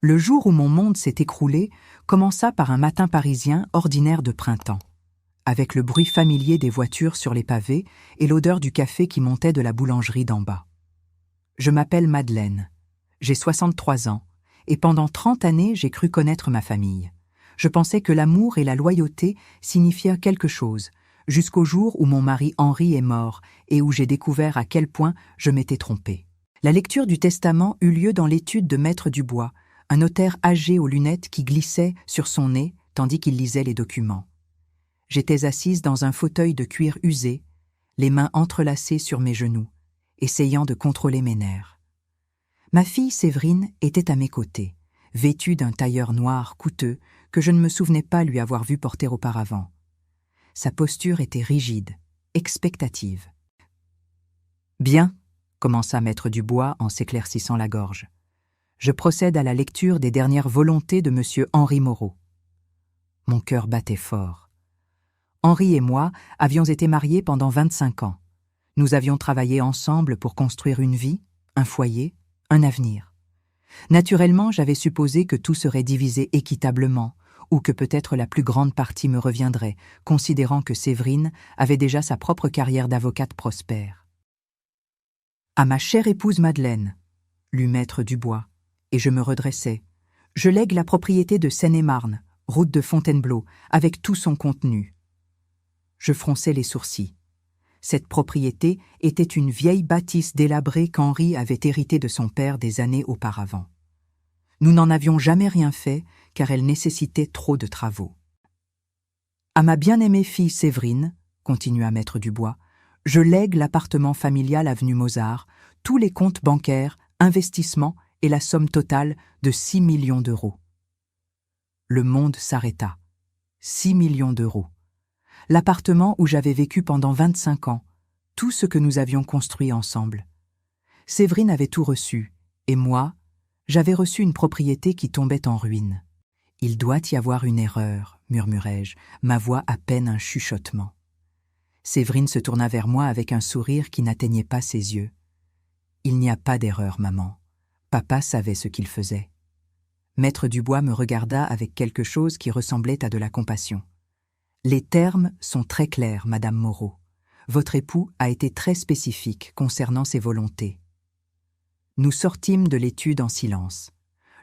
Le jour où mon monde s'est écroulé commença par un matin parisien ordinaire de printemps, avec le bruit familier des voitures sur les pavés et l'odeur du café qui montait de la boulangerie d'en bas. Je m'appelle Madeleine, j'ai 63 ans, et pendant 30 années j'ai cru connaître ma famille. Je pensais que l'amour et la loyauté signifiaient quelque chose, jusqu'au jour où mon mari Henri est mort et où j'ai découvert à quel point je m'étais trompée. La lecture du testament eut lieu dans l'étude de Maître Dubois, un notaire âgé aux lunettes qui glissait sur son nez tandis qu'il lisait les documents. J'étais assise dans un fauteuil de cuir usé, les mains entrelacées sur mes genoux, essayant de contrôler mes nerfs. Ma fille Séverine était à mes côtés, vêtue d'un tailleur noir coûteux que je ne me souvenais pas lui avoir vu porter auparavant. Sa posture était rigide, expectative. « Bien », commença Maître Dubois en s'éclaircissant la gorge. Je procède à la lecture des dernières volontés de M. Henri Moreau. Mon cœur battait fort. Henri et moi avions été mariés pendant 25 ans. Nous avions travaillé ensemble pour construire une vie, un foyer, un avenir. Naturellement, j'avais supposé que tout serait divisé équitablement, ou que peut-être la plus grande partie me reviendrait, considérant que Séverine avait déjà sa propre carrière d'avocate prospère. « À ma chère épouse Madeleine », lut Maître Dubois, et je me redressai. « Je lègue la propriété de Seine-et-Marne, route de Fontainebleau, avec tout son contenu. » Je fronçai les sourcils. Cette propriété était une vieille bâtisse délabrée qu'Henri avait héritée de son père des années auparavant. Nous n'en avions jamais rien fait, car elle nécessitait trop de travaux. « À ma bien-aimée fille Séverine, » continua Maître Dubois, « je lègue l'appartement familial avenue Mozart, tous les comptes bancaires, investissements et la somme totale de 6 millions d'euros. » Le monde s'arrêta. 6 millions d'euros. L'appartement où j'avais vécu pendant 25 ans, tout ce que nous avions construit ensemble. Séverine avait tout reçu, et moi, j'avais reçu une propriété qui tombait en ruine. « Il doit y avoir une erreur, » murmurai-je, ma voix à peine un chuchotement. Séverine se tourna vers moi avec un sourire qui n'atteignait pas ses yeux. « Il n'y a pas d'erreur, maman. Papa savait ce qu'il faisait. » Maître Dubois me regarda avec quelque chose qui ressemblait à de la compassion. « Les termes sont très clairs, Madame Moreau. Votre époux a été très spécifique concernant ses volontés. » Nous sortîmes de l'étude en silence.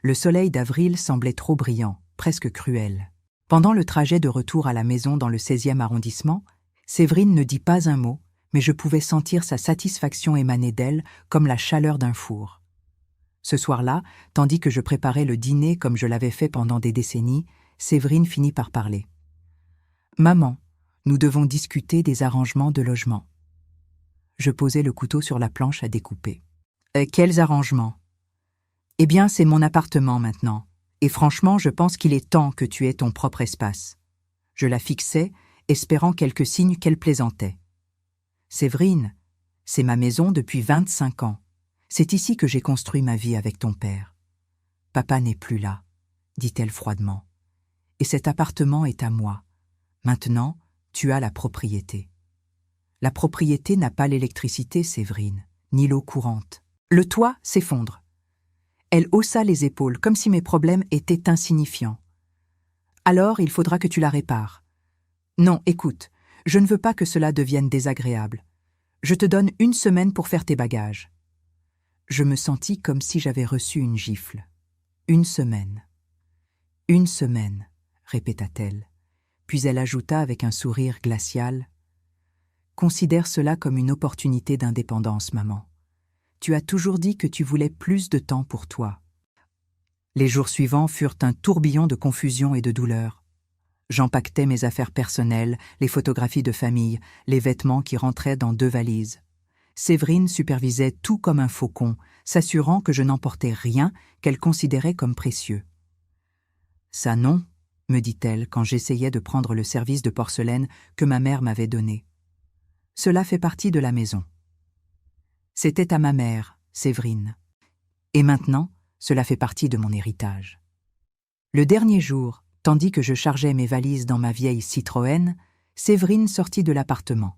Le soleil d'avril semblait trop brillant, presque cruel. Pendant le trajet de retour à la maison dans le 16e arrondissement, Séverine ne dit pas un mot, mais je pouvais sentir sa satisfaction émaner d'elle comme la chaleur d'un four. Ce soir-là, tandis que je préparais le dîner comme je l'avais fait pendant des décennies, Séverine finit par parler. « Maman, nous devons discuter des arrangements de logement. » Je posai le couteau sur la planche à découper. « Quels arrangements ? » « Eh bien, c'est mon appartement maintenant, et franchement, je pense qu'il est temps que tu aies ton propre espace. » Je la fixai, espérant quelques signes qu'elle plaisantait. « Séverine, c'est ma maison depuis 25 ans. C'est ici que j'ai construit ma vie avec ton père. »« Papa n'est plus là, » dit-elle froidement. « Et cet appartement est à moi. Maintenant, tu as la propriété. » La propriété n'a pas l'électricité, Séverine, ni l'eau courante. Le toit s'effondre. Elle haussa les épaules, comme si mes problèmes étaient insignifiants. « Alors, il faudra que tu la répares. »« Non, écoute, je ne veux pas que cela devienne désagréable. Je te donne 1 semaine pour faire tes bagages. » Je me sentis comme si j'avais reçu une gifle. 1 semaine. « 1 semaine, » répéta-t-elle. Puis elle ajouta avec un sourire glacial. « Considère cela comme une opportunité d'indépendance, maman. Tu as toujours dit que tu voulais plus de temps pour toi. » Les jours suivants furent un tourbillon de confusion et de douleur. J'empaquetais mes affaires personnelles, les photographies de famille, les vêtements qui rentraient dans 2 valises. Séverine supervisait tout comme un faucon, s'assurant que je n'emportais rien qu'elle considérait comme précieux. « Ça non », me dit-elle quand j'essayais de prendre le service de porcelaine que ma mère m'avait donné. « Cela fait partie de la maison. » C'était à ma mère, Séverine. Et maintenant, cela fait partie de mon héritage. Le dernier jour, tandis que je chargeais mes valises dans ma vieille Citroën, Séverine sortit de l'appartement.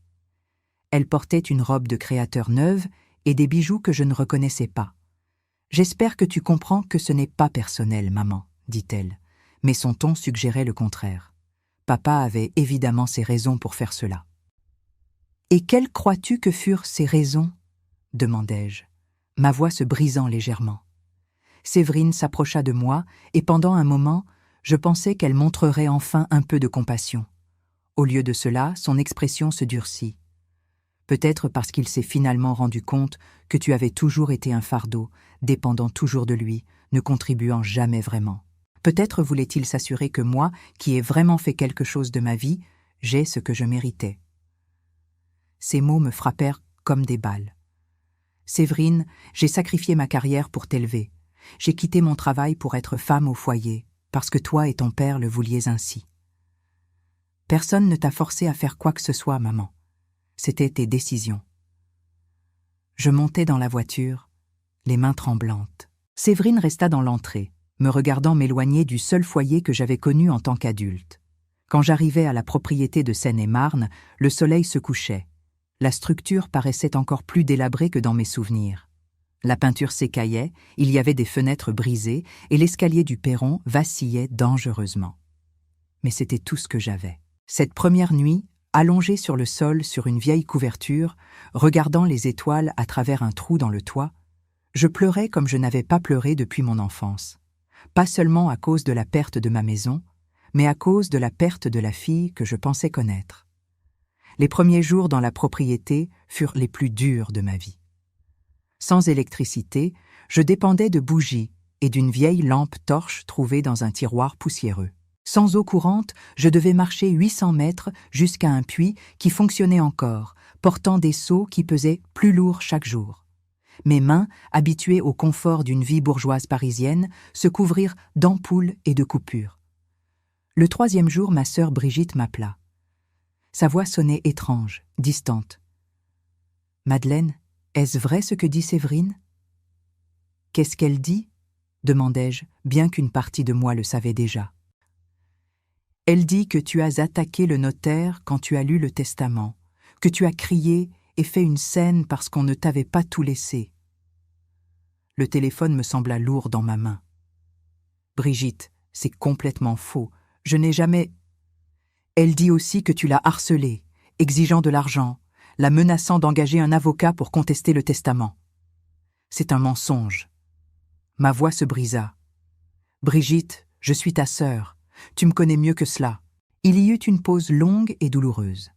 Elle portait une robe de créateur neuve et des bijoux que je ne reconnaissais pas. J'espère que tu comprends que ce n'est pas personnel, maman, dit-elle, mais son ton suggérait le contraire. Papa avait évidemment ses raisons pour faire cela. Et quelles crois-tu que furent ces raisons ? Demandai-je, ma voix se brisant légèrement. Séverine s'approcha de moi et pendant un moment, je pensais qu'elle montrerait enfin un peu de compassion. Au lieu de cela, son expression se durcit. Peut-être parce qu'il s'est finalement rendu compte que tu avais toujours été un fardeau, dépendant toujours de lui, ne contribuant jamais vraiment. Peut-être voulait-il s'assurer que moi, qui ai vraiment fait quelque chose de ma vie, j'ai ce que je méritais. Ces mots me frappèrent comme des balles. Séverine, j'ai sacrifié ma carrière pour t'élever. J'ai quitté mon travail pour être femme au foyer, parce que toi et ton père le vouliez ainsi. Personne ne t'a forcé à faire quoi que ce soit, maman. C'était tes décisions. Je montais dans la voiture, les mains tremblantes. Séverine resta dans l'entrée, me regardant m'éloigner du seul foyer que j'avais connu en tant qu'adulte. Quand j'arrivais à la propriété de Seine-et-Marne, le soleil se couchait. La structure paraissait encore plus délabrée que dans mes souvenirs. La peinture s'écaillait, il y avait des fenêtres brisées et l'escalier du perron vacillait dangereusement. Mais c'était tout ce que j'avais. Cette première nuit, allongée sur le sol sur une vieille couverture, regardant les étoiles à travers un trou dans le toit, je pleurais comme je n'avais pas pleuré depuis mon enfance. Pas seulement à cause de la perte de ma maison, mais à cause de la perte de la fille que je pensais connaître. Les premiers jours dans la propriété furent les plus durs de ma vie. Sans électricité, je dépendais de bougies et d'une vieille lampe torche trouvée dans un tiroir poussiéreux. Sans eau courante, je devais marcher 800 mètres jusqu'à un puits qui fonctionnait encore, portant des seaux qui pesaient plus lourds chaque jour. Mes mains, habituées au confort d'une vie bourgeoise parisienne, se couvrirent d'ampoules et de coupures. Le 3e jour, ma sœur Brigitte m'appela. Sa voix sonnait étrange, distante. « Madeleine, est-ce vrai ce que dit Séverine ?»« Qu'est-ce qu'elle dit ?» demandai-je, bien qu'une partie de moi le savait déjà. « Elle dit que tu as attaqué le notaire quand tu as lu le testament, que tu as crié et fait une scène parce qu'on ne t'avait pas tout laissé. » Le téléphone me sembla lourd dans ma main. « Brigitte, c'est complètement faux. Je n'ai jamais... » Elle dit aussi que tu l'as harcelée, exigeant de l'argent, la menaçant d'engager un avocat pour contester le testament. C'est un mensonge. Ma voix se brisa. « Brigitte, je suis ta sœur. Tu me connais mieux que cela. » Il y eut une pause longue et douloureuse.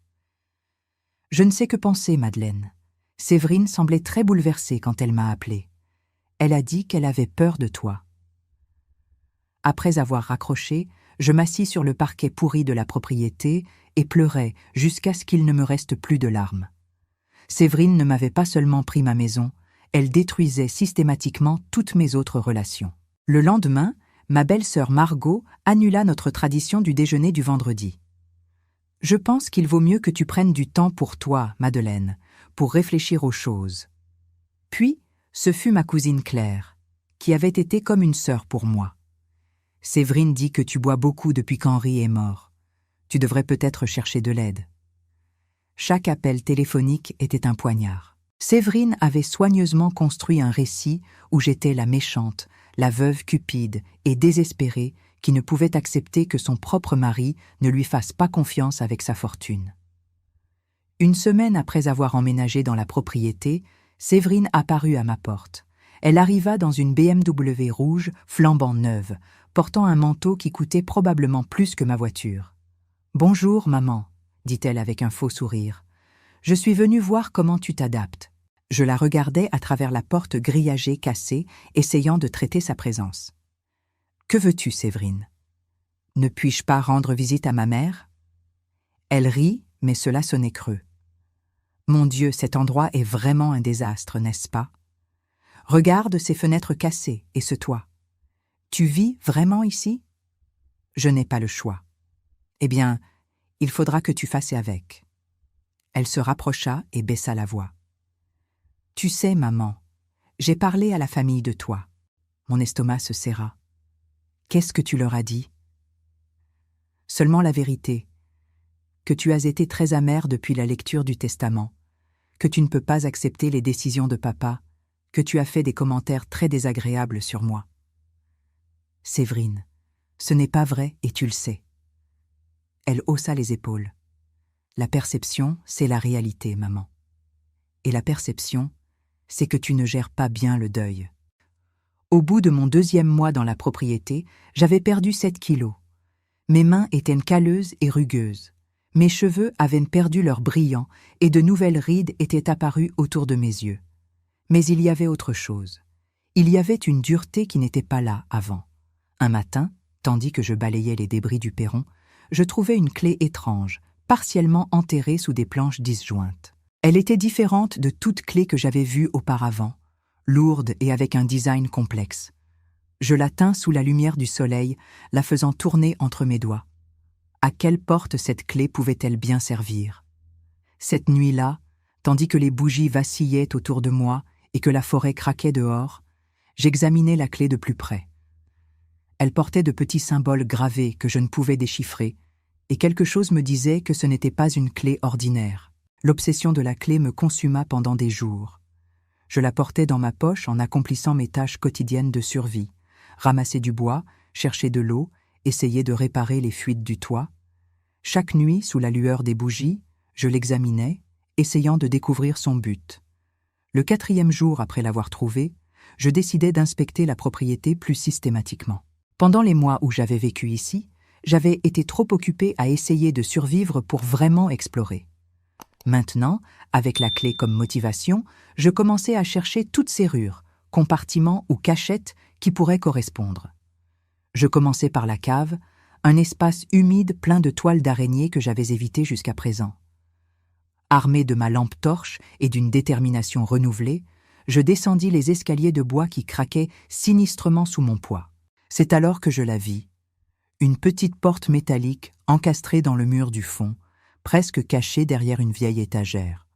« Je ne sais que penser, Madeleine. Séverine semblait très bouleversée quand elle m'a appelée. Elle a dit qu'elle avait peur de toi. » Après avoir raccroché, je m'assis sur le parquet pourri de la propriété et pleurai jusqu'à ce qu'il ne me reste plus de larmes. Séverine ne m'avait pas seulement pris ma maison, elle détruisait systématiquement toutes mes autres relations. Le lendemain, ma belle-sœur Margot annula notre tradition du déjeuner du vendredi. « Je pense qu'il vaut mieux que tu prennes du temps pour toi, Madeleine, pour réfléchir aux choses. » Puis, ce fut ma cousine Claire, qui avait été comme une sœur pour moi. « Séverine dit que tu bois beaucoup depuis qu'Henri est mort. Tu devrais peut-être chercher de l'aide. » Chaque appel téléphonique était un poignard. Séverine avait soigneusement construit un récit où j'étais la méchante, la veuve cupide et désespérée qui ne pouvait accepter que son propre mari ne lui fasse pas confiance avec sa fortune. Une semaine après avoir emménagé dans la propriété, Séverine apparut à ma porte. Elle arriva dans une BMW rouge flambant neuve, portant un manteau qui coûtait probablement plus que ma voiture. « Bonjour, maman », dit-elle avec un faux sourire. « Je suis venue voir comment tu t'adaptes. » Je la regardais à travers la porte grillagée cassée, essayant de traiter sa présence. « Que veux-tu, Séverine ? Ne puis-je pas rendre visite à ma mère ?» Elle rit, mais cela sonnait creux. « Mon Dieu, cet endroit est vraiment un désastre, n'est-ce pas ? Regarde ces fenêtres cassées et ce toit. Tu vis vraiment ici ? Je n'ai pas le choix. Eh bien, il faudra que tu fasses avec. » Elle se rapprocha et baissa la voix. « Tu sais, maman, j'ai parlé à la famille de toi. » Mon estomac se serra. « Qu'est-ce que tu leur as dit ? » Seulement la vérité, que tu as été très amère depuis la lecture du testament, que tu ne peux pas accepter les décisions de papa que tu as fait des commentaires très désagréables sur moi. Séverine, ce n'est pas vrai et tu le sais. Elle haussa les épaules. La perception, c'est la réalité, maman. Et la perception, c'est que tu ne gères pas bien le deuil. Au bout de mon 2e mois dans la propriété, j'avais perdu 7 kilos. Mes mains étaient calleuses et rugueuses. Mes cheveux avaient perdu leur brillant et de nouvelles rides étaient apparues autour de mes yeux. Mais il y avait autre chose. Il y avait une dureté qui n'était pas là avant. Un matin, tandis que je balayais les débris du perron, je trouvai une clé étrange, partiellement enterrée sous des planches disjointes. Elle était différente de toute clé que j'avais vue auparavant, lourde et avec un design complexe. Je la tins sous la lumière du soleil, la faisant tourner entre mes doigts. À quelle porte cette clé pouvait-elle bien servir? Cette nuit-là, tandis que les bougies vacillaient autour de moi et que la forêt craquait dehors, j'examinais la clé de plus près. Elle portait de petits symboles gravés que je ne pouvais déchiffrer, et quelque chose me disait que ce n'était pas une clé ordinaire. L'obsession de la clé me consuma pendant des jours. Je la portais dans ma poche en accomplissant mes tâches quotidiennes de survie, ramasser du bois, chercher de l'eau, essayer de réparer les fuites du toit. Chaque nuit, sous la lueur des bougies, je l'examinais, essayant de découvrir son but. Le 4e jour après l'avoir trouvée, je décidai d'inspecter la propriété plus systématiquement. Pendant les mois où j'avais vécu ici, j'avais été trop occupé à essayer de survivre pour vraiment explorer. Maintenant, avec la clé comme motivation, je commençais à chercher toute serrure, compartiment ou cachette qui pourrait correspondre. Je commençais par la cave, un espace humide plein de toiles d'araignée que j'avais évité jusqu'à présent. Armé de ma lampe torche et d'une détermination renouvelée, je descendis les escaliers de bois qui craquaient sinistrement sous mon poids. C'est alors que je la vis. Une petite porte métallique encastrée dans le mur du fond, presque cachée derrière une vieille étagère.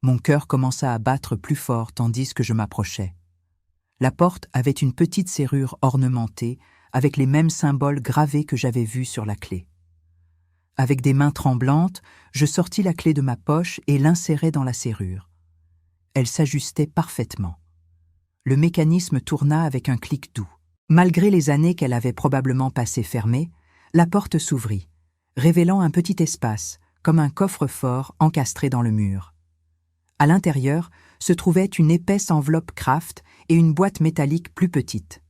Mon cœur commença à battre plus fort tandis que je m'approchais. La porte avait une petite serrure ornementée avec les mêmes symboles gravés que j'avais vus sur la clé. Avec des mains tremblantes, je sortis la clé de ma poche et l'insérai dans la serrure. Elle s'ajustait parfaitement. Le mécanisme tourna avec un clic doux. Malgré les années qu'elle avait probablement passées fermée, la porte s'ouvrit, révélant un petit espace, comme un coffre-fort encastré dans le mur. À l'intérieur se trouvait une épaisse enveloppe Kraft et une boîte métallique plus petite.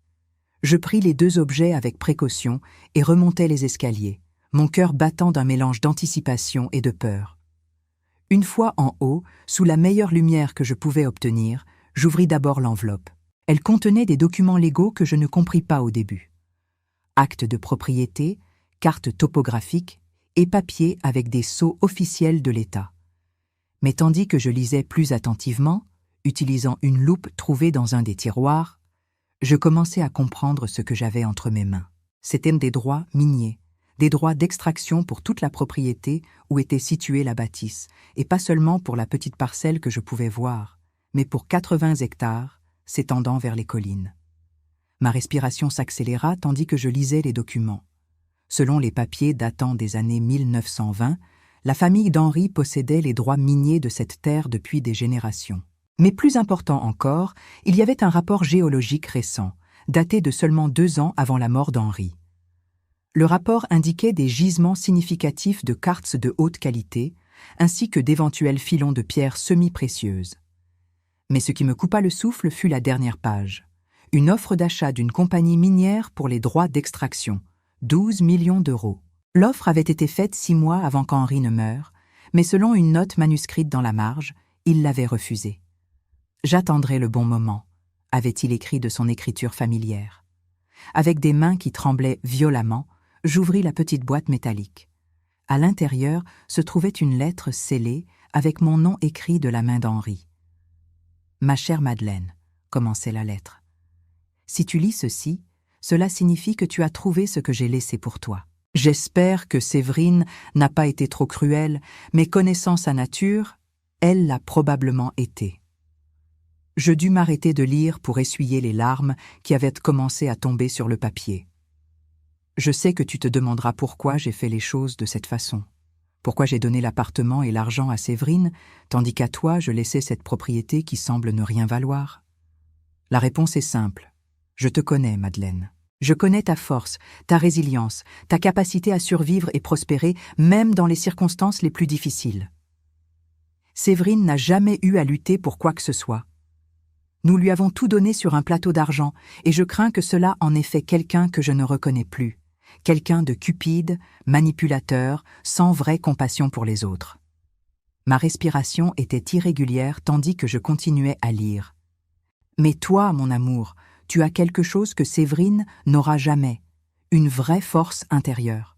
Je pris les 2 objets avec précaution et remontai les escaliers, mon cœur battant d'un mélange d'anticipation et de peur. Une fois en haut, sous la meilleure lumière que je pouvais obtenir, j'ouvris d'abord l'enveloppe. Elle contenait des documents légaux que je ne compris pas au début. Actes de propriété, cartes topographiques et papiers avec des sceaux officiels de l'État. Mais tandis que je lisais plus attentivement, utilisant une loupe trouvée dans un des tiroirs, je commençais à comprendre ce que j'avais entre mes mains. C'étaient des droits miniers, des droits d'extraction pour toute la propriété où était située la bâtisse, et pas seulement pour la petite parcelle que je pouvais voir, mais pour 80 hectares, s'étendant vers les collines. Ma respiration s'accéléra tandis que je lisais les documents. Selon les papiers datant des années 1920, la famille d'Henri possédait les droits miniers de cette terre depuis des générations. Mais plus important encore, il y avait un rapport géologique récent, daté de seulement 2 ans avant la mort d'Henri. Le rapport indiquait des gisements significatifs de quartz de haute qualité, ainsi que d'éventuels filons de pierres semi-précieuses. Mais ce qui me coupa le souffle fut la dernière page. Une offre d'achat d'une compagnie minière pour les droits d'extraction, 12 millions d'euros. L'offre avait été faite 6 mois avant qu'Henri ne meure, mais selon une note manuscrite dans la marge, il l'avait refusée. « J'attendrai le bon moment », avait-il écrit de son écriture familière. Avec des mains qui tremblaient violemment, j'ouvris la petite boîte métallique. À l'intérieur se trouvait une lettre scellée avec mon nom écrit de la main d'Henri. « Ma chère Madeleine », commençait la lettre. « Si tu lis ceci, cela signifie que tu as trouvé ce que j'ai laissé pour toi. J'espère que Séverine n'a pas été trop cruelle, mais connaissant sa nature, elle l'a probablement été. » Je dus m'arrêter de lire pour essuyer les larmes qui avaient commencé à tomber sur le papier. Je sais que tu te demanderas pourquoi j'ai fait les choses de cette façon. Pourquoi j'ai donné l'appartement et l'argent à Séverine, tandis qu'à toi je laissais cette propriété qui semble ne rien valoir? La réponse est simple. Je te connais, Madeleine. Je connais ta force, ta résilience, ta capacité à survivre et prospérer, même dans les circonstances les plus difficiles. Séverine n'a jamais eu à lutter pour quoi que ce soit. Nous lui avons tout donné sur un plateau d'argent, et je crains que cela en ait fait quelqu'un que je ne reconnais plus, quelqu'un de cupide, manipulateur, sans vraie compassion pour les autres. Ma respiration était irrégulière tandis que je continuais à lire. Mais toi, mon amour, tu as quelque chose que Séverine n'aura jamais, une vraie force intérieure.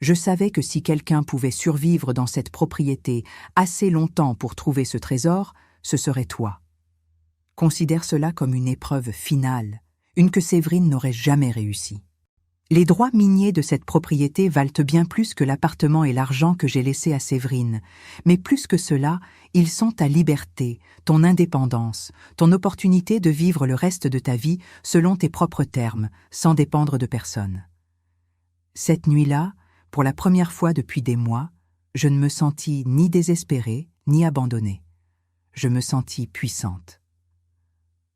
Je savais que si quelqu'un pouvait survivre dans cette propriété assez longtemps pour trouver ce trésor, ce serait toi. Considère cela comme une épreuve finale, une que Séverine n'aurait jamais réussi. Les droits miniers de cette propriété valent bien plus que l'appartement et l'argent que j'ai laissé à Séverine, mais plus que cela, ils sont ta liberté, ton indépendance, ton opportunité de vivre le reste de ta vie selon tes propres termes, sans dépendre de personne. Cette nuit-là, pour la première fois depuis des mois, je ne me sentis ni désespérée, ni abandonnée. Je me sentis puissante.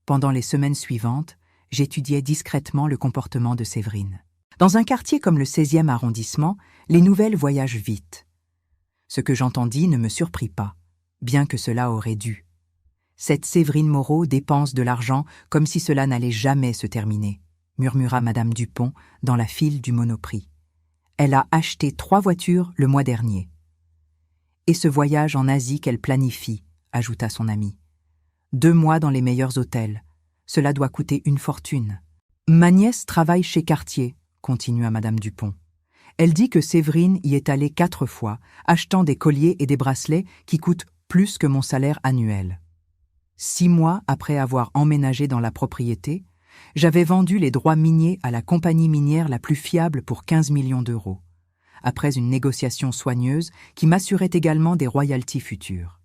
Pendant les semaines suivantes, j'étudiais discrètement le comportement de Séverine. Dans un quartier comme le 16e arrondissement, les nouvelles voyagent vite. Ce que j'entendis ne me surprit pas, bien que cela aurait dû. Cette Séverine Moreau dépense de l'argent comme si cela n'allait jamais se terminer, murmura Madame Dupont dans la file du Monoprix. Elle a acheté 3 voitures le mois dernier. Et ce voyage en Asie qu'elle planifie, ajouta son amie. 2 mois dans les meilleurs hôtels. Cela doit coûter une fortune. Ma nièce travaille chez Cartier, continua Madame Dupont. Elle dit que Séverine y est allée 4 fois, achetant des colliers et des bracelets qui coûtent plus que mon salaire annuel. 6 mois après avoir emménagé dans la propriété, j'avais vendu les droits miniers à la compagnie minière la plus fiable pour 15 millions d'euros, après une négociation soigneuse qui m'assurait également des royalties futures.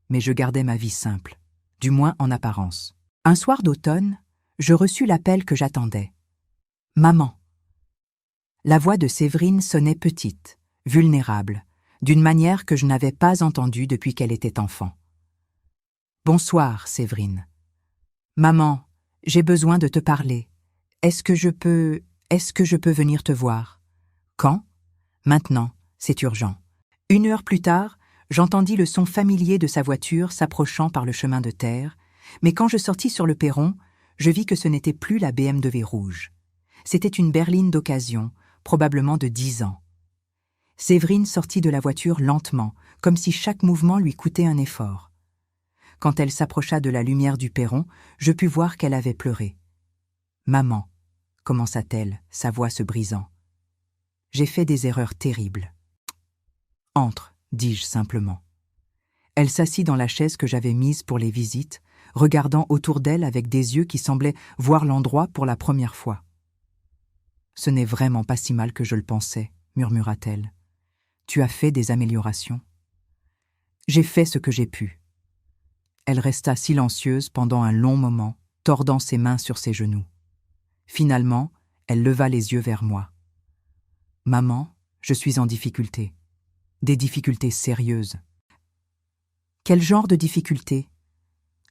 Mais je gardais ma vie simple, du moins en apparence. Un soir d'automne, je reçus l'appel que j'attendais. « Maman !» La voix de Séverine sonnait petite, vulnérable, d'une manière que je n'avais pas entendue depuis qu'elle était enfant. « Bonsoir, Séverine. Maman, j'ai besoin de te parler. Est-ce que je peux venir te voir? Quand? Maintenant, c'est urgent. » 1 heure plus tard, j'entendis le son familier de sa voiture s'approchant par le chemin de terre, mais quand je sortis sur le perron, je vis que ce n'était plus la BMW rouge. C'était une berline d'occasion, probablement de 10 ans. Séverine sortit de la voiture lentement, comme si chaque mouvement lui coûtait un effort. Quand elle s'approcha de la lumière du perron, je pus voir qu'elle avait pleuré. « Maman », commença-t-elle, sa voix se brisant. « J'ai fait des erreurs terribles. »« Entre », dis-je simplement. Elle s'assit dans la chaise que j'avais mise pour les visites, regardant autour d'elle avec des yeux qui semblaient voir l'endroit pour la première fois. « Ce n'est vraiment pas si mal que je le pensais, » murmura-t-elle. « Tu as fait des améliorations. »« J'ai fait ce que j'ai pu. » Elle resta silencieuse pendant un long moment, tordant ses mains sur ses genoux. Finalement, elle leva les yeux vers moi. « Maman, je suis en difficulté. Des difficultés sérieuses. »« Quel genre de difficultés ? » ?»«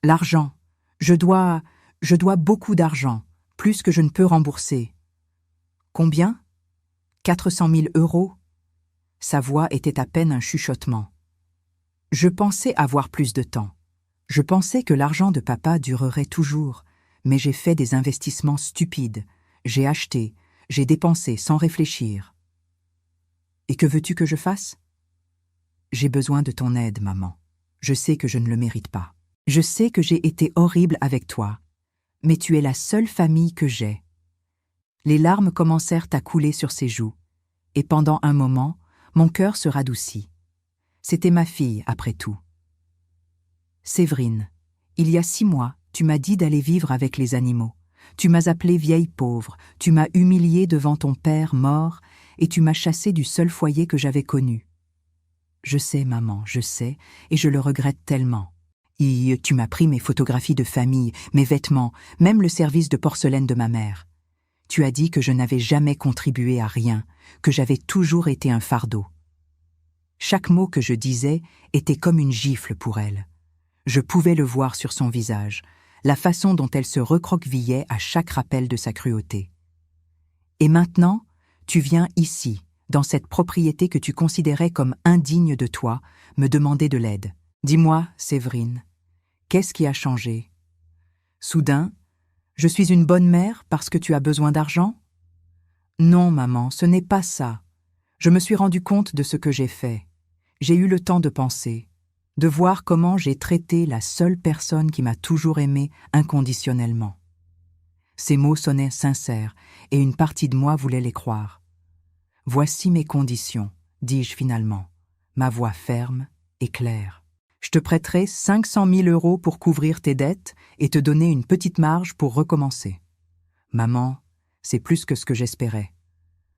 L'argent. Je dois beaucoup d'argent, plus que je ne peux rembourser. »« Combien ? 400 000 euros. » Sa voix était à peine un chuchotement. Je pensais avoir plus de temps. Je pensais que l'argent de papa durerait toujours, mais j'ai fait des investissements stupides. J'ai acheté, j'ai dépensé sans réfléchir. Et que veux-tu que je fasse ? J'ai besoin de ton aide, maman. Je sais que je ne le mérite pas. Je sais que j'ai été horrible avec toi, mais tu es la seule famille que j'ai. Les larmes commencèrent à couler sur ses joues, et pendant un moment, mon cœur se radoucit. C'était ma fille, après tout. Séverine, il y a 6 mois, tu m'as dit d'aller vivre avec les animaux. Tu m'as appelée vieille pauvre, tu m'as humiliée devant ton père mort, et tu m'as chassée du seul foyer que j'avais connu. Je sais, maman, je sais, et je le regrette tellement. Et tu m'as pris mes photographies de famille, mes vêtements, même le service de porcelaine de ma mère. Tu as dit que je n'avais jamais contribué à rien, que j'avais toujours été un fardeau. Chaque mot que je disais était comme une gifle pour elle. Je pouvais le voir sur son visage, la façon dont elle se recroquevillait à chaque rappel de sa cruauté. Et maintenant, tu viens ici, dans cette propriété que tu considérais comme indigne de toi, me demander de l'aide. Dis-moi, Séverine, qu'est-ce qui a changé? Soudain, je suis une bonne mère parce que tu as besoin d'argent? Non, maman, ce n'est pas ça. Je me suis rendu compte de ce que j'ai fait. J'ai eu le temps de penser, de voir comment j'ai traité la seule personne qui m'a toujours aimée inconditionnellement. Ces mots sonnaient sincères, et une partie de moi voulait les croire. Voici mes conditions, dis-je finalement, ma voix ferme et claire. Je te prêterai 500 000 € pour couvrir tes dettes et te donner une petite marge pour recommencer. Maman, c'est plus que ce que j'espérais.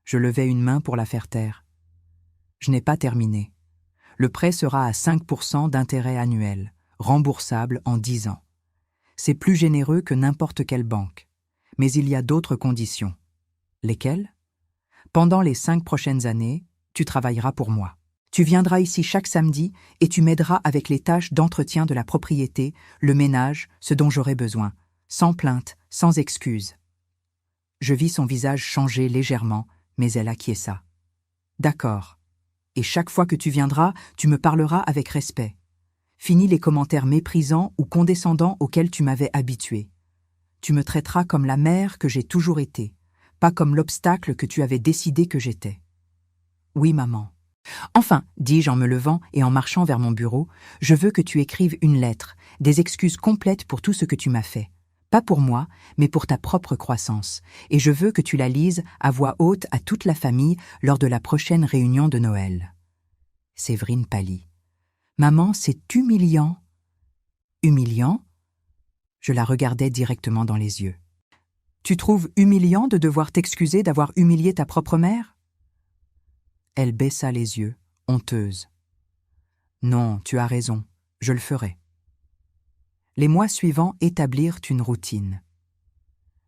Je levai une main pour la faire taire. Je n'ai pas terminé. Le prêt sera à 5% d'intérêt annuel, remboursable en 10 ans. C'est plus généreux que n'importe quelle banque. Mais il y a d'autres conditions. Lesquelles? Pendant les 5 prochaines années, tu travailleras pour moi. Tu viendras ici chaque samedi et tu m'aideras avec les tâches d'entretien de la propriété, le ménage, ce dont j'aurai besoin, sans plainte, sans excuse. Je vis son visage changer légèrement, mais elle acquiesça. D'accord. Et chaque fois que tu viendras, tu me parleras avec respect. Finis les commentaires méprisants ou condescendants auxquels tu m'avais habitué. Tu me traiteras comme la mère que j'ai toujours été, pas comme l'obstacle que tu avais décidé que j'étais. Oui, maman. Enfin, dis-je en me levant et en marchant vers mon bureau, je veux que tu écrives une lettre, des excuses complètes pour tout ce que tu m'as fait. Pas pour moi, mais pour ta propre croissance, et je veux que tu la lises à voix haute à toute la famille lors de la prochaine réunion de Noël. Séverine pâlit. Maman, c'est humiliant. Humiliant? Je la regardais directement dans les yeux. Tu trouves humiliant de devoir t'excuser d'avoir humilié ta propre mère? Elle baissa les yeux, honteuse. Non, tu as raison, je le ferai. Les mois suivants établirent une routine.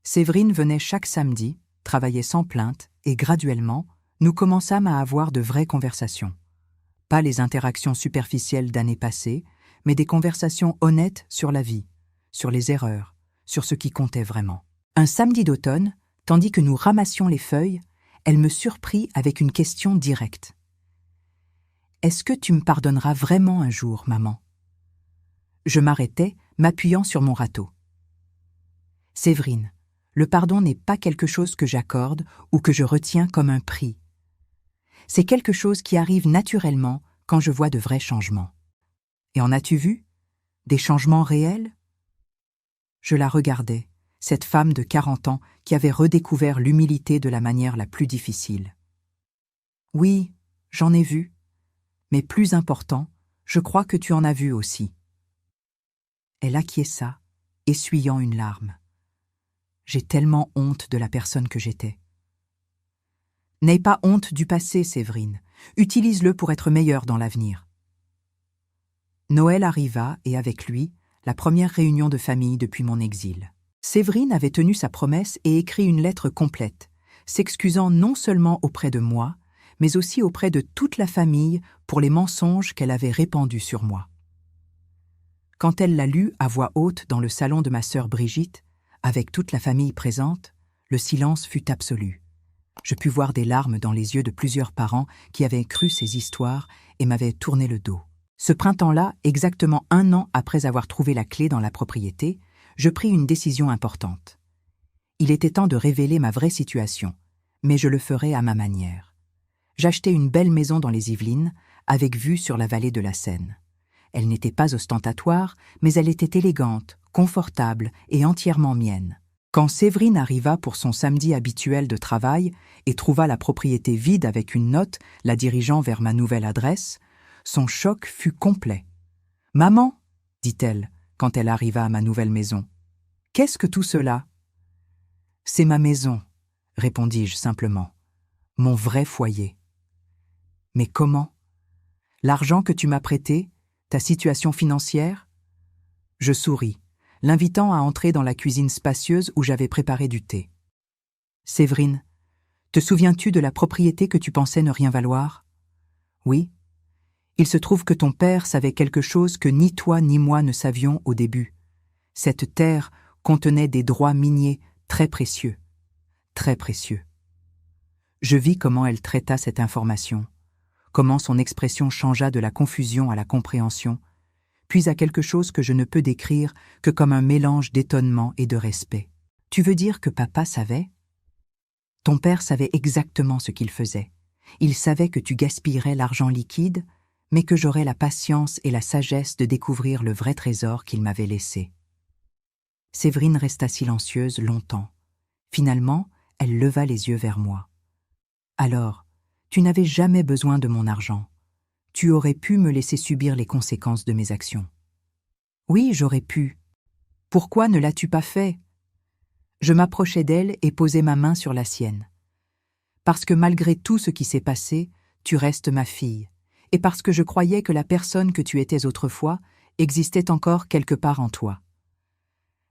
Séverine venait chaque samedi, travaillait sans plainte, et graduellement, nous commençâmes à avoir de vraies conversations. Pas les interactions superficielles d'années passées, mais des conversations honnêtes sur la vie, sur les erreurs, sur ce qui comptait vraiment. Un samedi d'automne, tandis que nous ramassions les feuilles, elle me surprit avec une question directe. « Est-ce que tu me pardonneras vraiment un jour, maman ?» Je m'arrêtai, m'appuyant sur mon râteau. « Séverine, le pardon n'est pas quelque chose que j'accorde ou que je retiens comme un prix. C'est quelque chose qui arrive naturellement quand je vois de vrais changements. Et en as-tu vu? Des changements réels ?» Je la regardais, cette femme de 40 ans qui avait redécouvert l'humilité de la manière la plus difficile. « Oui, j'en ai vu. Mais plus important, je crois que tu en as vu aussi. » Elle acquiesça, essuyant une larme. J'ai tellement honte de la personne que j'étais. N'aie pas honte du passé, Séverine. Utilise-le pour être meilleure dans l'avenir. Noël arriva et avec lui, la première réunion de famille depuis mon exil. Séverine avait tenu sa promesse et écrit une lettre complète, s'excusant non seulement auprès de moi, mais aussi auprès de toute la famille pour les mensonges qu'elle avait répandus sur moi. Quand elle l'a lu à voix haute dans le salon de ma sœur Brigitte, avec toute la famille présente, le silence fut absolu. Je pus voir des larmes dans les yeux de plusieurs parents qui avaient cru ces histoires et m'avaient tourné le dos. Ce printemps-là, exactement 1 an après avoir trouvé la clé dans la propriété, je pris une décision importante. Il était temps de révéler ma vraie situation, mais je le ferais à ma manière. J'achetai une belle maison dans les Yvelines, avec vue sur la vallée de la Seine. Elle n'était pas ostentatoire, mais elle était élégante, confortable et entièrement mienne. Quand Séverine arriva pour son samedi habituel de travail et trouva la propriété vide avec une note la dirigeant vers ma nouvelle adresse, son choc fut complet. « Maman, dit-elle, quand elle arriva à ma nouvelle maison, « qu'est-ce que tout cela ?»« C'est ma maison, répondis-je simplement, mon vrai foyer. »« Mais comment? L'argent que tu m'as prêté, ta situation financière ?» Je souris, l'invitant à entrer dans la cuisine spacieuse où j'avais préparé du thé. « Séverine, te souviens-tu de la propriété que tu pensais ne rien valoir ? » « Oui. Il se trouve que ton père savait quelque chose que ni toi ni moi ne savions au début. Cette terre contenait des droits miniers très précieux. Très précieux. Je vis comment elle traita cette information, comment son expression changea de la confusion à la compréhension, puis à quelque chose que je ne peux décrire que comme un mélange d'étonnement et de respect. Tu veux dire que papa savait? Ton père savait exactement ce qu'il faisait. Il savait que tu gaspillerais l'argent liquide, mais que j'aurais la patience et la sagesse de découvrir le vrai trésor qu'il m'avait laissé. Séverine resta silencieuse longtemps. Finalement, elle leva les yeux vers moi. Alors, tu n'avais jamais besoin de mon argent. Tu aurais pu me laisser subir les conséquences de mes actions. Oui, j'aurais pu. Pourquoi ne l'as-tu pas fait? Je m'approchai d'elle et posai ma main sur la sienne. Parce que malgré tout ce qui s'est passé, tu restes ma fille, et parce que je croyais que la personne que tu étais autrefois existait encore quelque part en toi.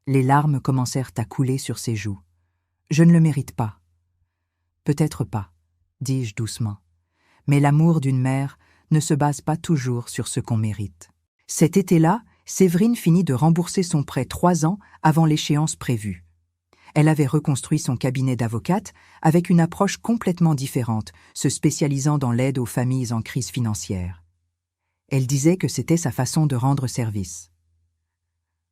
Les larmes commencèrent à couler sur ses joues. Je ne le mérite pas. Peut-être pas, dis-je doucement. Mais l'amour d'une mère ne se base pas toujours sur ce qu'on mérite. Cet été-là, Séverine finit de rembourser son prêt 3 ans avant l'échéance prévue. Elle avait reconstruit son cabinet d'avocate avec une approche complètement différente, se spécialisant dans l'aide aux familles en crise financière. Elle disait que c'était sa façon de rendre service.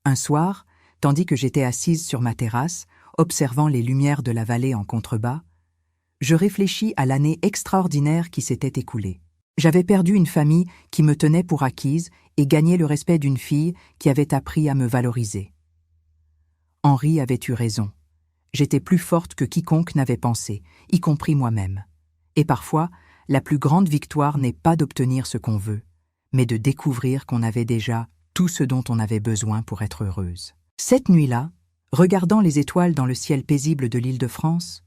Un soir, tandis que j'étais assise sur ma terrasse, observant les lumières de la vallée en contrebas, je réfléchis à l'année extraordinaire qui s'était écoulée. J'avais perdu une famille qui me tenait pour acquise et gagné le respect d'une fille qui avait appris à me valoriser. Henri avait eu raison. J'étais plus forte que quiconque n'avait pensé, y compris moi-même. Et parfois, la plus grande victoire n'est pas d'obtenir ce qu'on veut, mais de découvrir qu'on avait déjà tout ce dont on avait besoin pour être heureuse. Cette nuit-là, regardant les étoiles dans le ciel paisible de l'Île-de-France,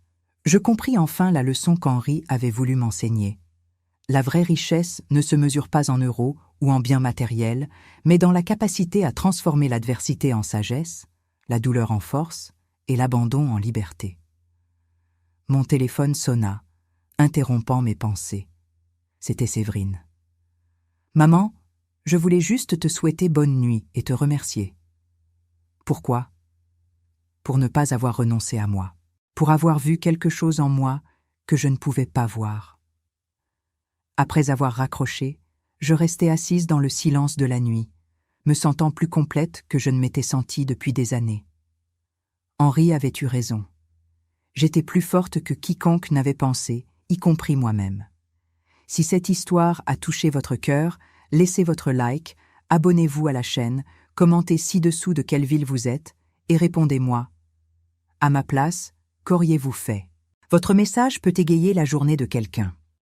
je compris enfin la leçon qu'Henri avait voulu m'enseigner. La vraie richesse ne se mesure pas en euros ou en biens matériels, mais dans la capacité à transformer l'adversité en sagesse, la douleur en force et l'abandon en liberté. Mon téléphone sonna, interrompant mes pensées. C'était Séverine. « Maman, je voulais juste te souhaiter bonne nuit et te remercier. » Pourquoi? Pour ne pas avoir renoncé à moi, pour avoir vu quelque chose en moi que je ne pouvais pas voir. Après avoir raccroché, je restais assise dans le silence de la nuit, me sentant plus complète que je ne m'étais sentie depuis des années. Henri avait eu raison. J'étais plus forte que quiconque n'avait pensé, y compris moi-même. Si cette histoire a touché votre cœur, laissez votre like, abonnez-vous à la chaîne, commentez ci-dessous de quelle ville vous êtes et répondez-moi. À ma place, qu'auriez-vous fait? Votre message peut égayer la journée de quelqu'un.